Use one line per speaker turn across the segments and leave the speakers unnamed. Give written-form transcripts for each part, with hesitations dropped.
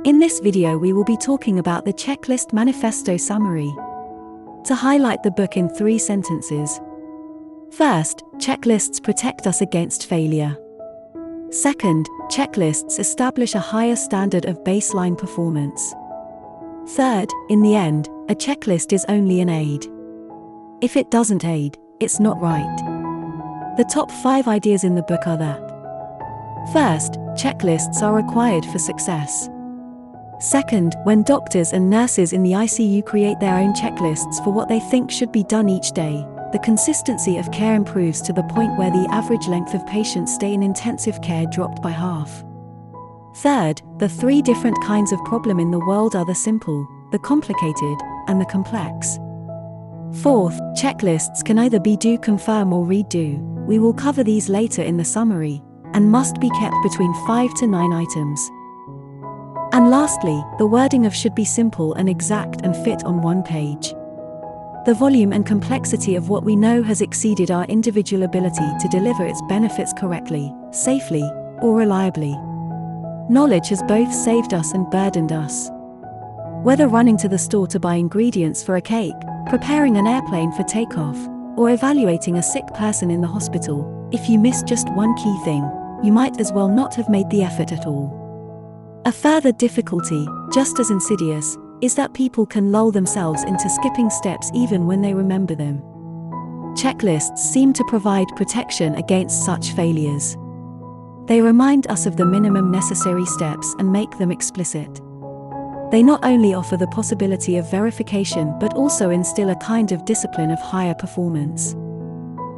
In this video we will be talking about the Checklist Manifesto Summary. To highlight the book in 3 sentences. First, checklists protect us against failure. Second, checklists establish a higher standard of baseline performance. Third, in the end, a checklist is only an aid. If it doesn't aid, it's not right. The top 5 ideas in the book are that. First, checklists are required for success. Second, when doctors and nurses in the ICU create their own checklists for what they think should be done each day, the consistency of care improves to the point where the average length of patients stay in intensive care dropped by half. Third, the 3 different kinds of problem in the world are the simple, the complicated, and the complex. Fourth, checklists can either be do, confirm or redo. We will cover these later in the summary, and must be kept between 5 to 9 items. And lastly, the wording of should be simple and exact and fit on 1 page. The volume and complexity of what we know has exceeded our individual ability to deliver its benefits correctly, safely, or reliably. Knowledge has both saved us and burdened us. Whether running to the store to buy ingredients for a cake, preparing an airplane for takeoff, or evaluating a sick person in the hospital, if you miss just one key thing, you might as well not have made the effort at all. A further difficulty, just as insidious, is that people can lull themselves into skipping steps even when they remember them. Checklists seem to provide protection against such failures. They remind us of the minimum necessary steps and make them explicit. They not only offer the possibility of verification but also instill a kind of discipline of higher performance.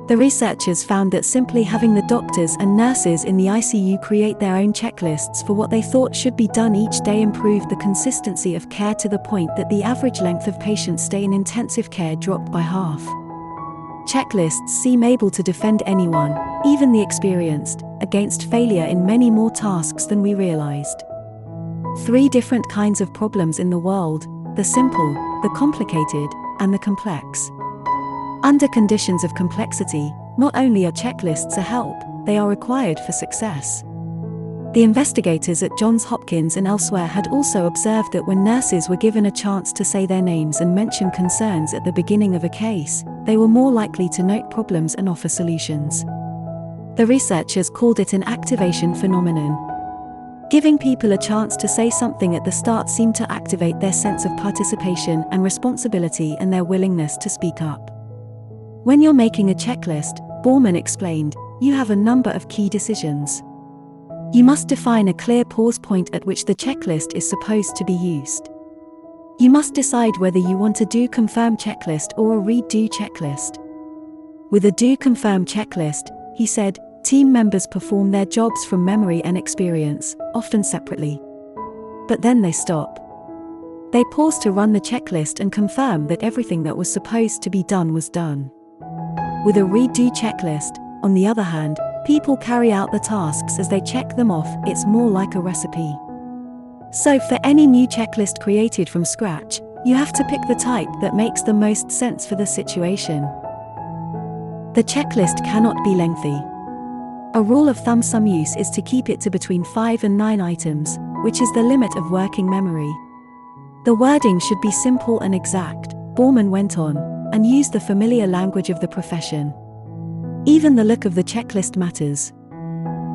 The researchers found that simply having the doctors and nurses in the ICU create their own checklists for what they thought should be done each day improved the consistency of care to the point that the average length of patients stay in intensive care dropped by half. Checklists seem able to defend anyone, even the experienced, against failure in many more tasks than we realized. 3 different kinds of problems in the world: the simple, the complicated, and the complex. Under conditions of complexity, not only are checklists a help, they are required for success. The investigators at Johns Hopkins and elsewhere had also observed that when nurses were given a chance to say their names and mention concerns at the beginning of a case, they were more likely to note problems and offer solutions. The researchers called it an activation phenomenon. Giving people a chance to say something at the start seemed to activate their sense of participation and responsibility and their willingness to speak up. When you're making a checklist, Borman explained, you have a number of key decisions. You must define a clear pause point at which the checklist is supposed to be used. You must decide whether you want a do-confirm checklist or a read-do checklist. With a do-confirm checklist, he said, team members perform their jobs from memory and experience, often separately. But then they stop. They pause to run the checklist and confirm that everything that was supposed to be done was done. With a read-do checklist, on the other hand, people carry out the tasks as they check them off. It's more like a recipe. So for any new checklist created from scratch, you have to pick the type that makes the most sense for the situation. The checklist cannot be lengthy. A rule of thumb some use is to keep it to between 5 and 9 items, which is the limit of working memory. The wording should be simple and exact, Borman went on, and use the familiar language of the profession. Even the look of the checklist matters.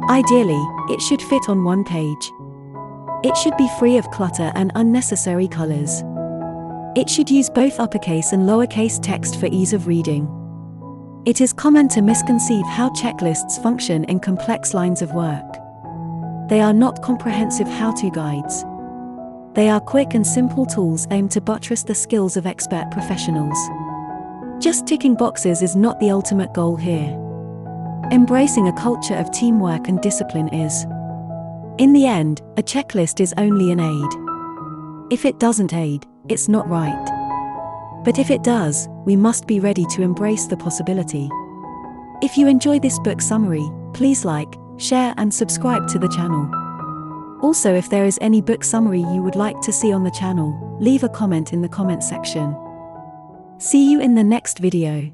Ideally, it should fit on 1 page. It should be free of clutter and unnecessary colors. It should use both uppercase and lowercase text for ease of reading. It is common to misconceive how checklists function in complex lines of work. They are not comprehensive how-to guides. They are quick and simple tools aimed to buttress the skills of expert professionals. Just ticking boxes is not the ultimate goal here. Embracing a culture of teamwork and discipline is. In the end, a checklist is only an aid. If it doesn't aid, it's not right. But if it does, we must be ready to embrace the possibility. If you enjoy this book summary, please like, share and subscribe to the channel. Also, if there is any book summary you would like to see on the channel, leave a comment in the comment section. See you in the next video.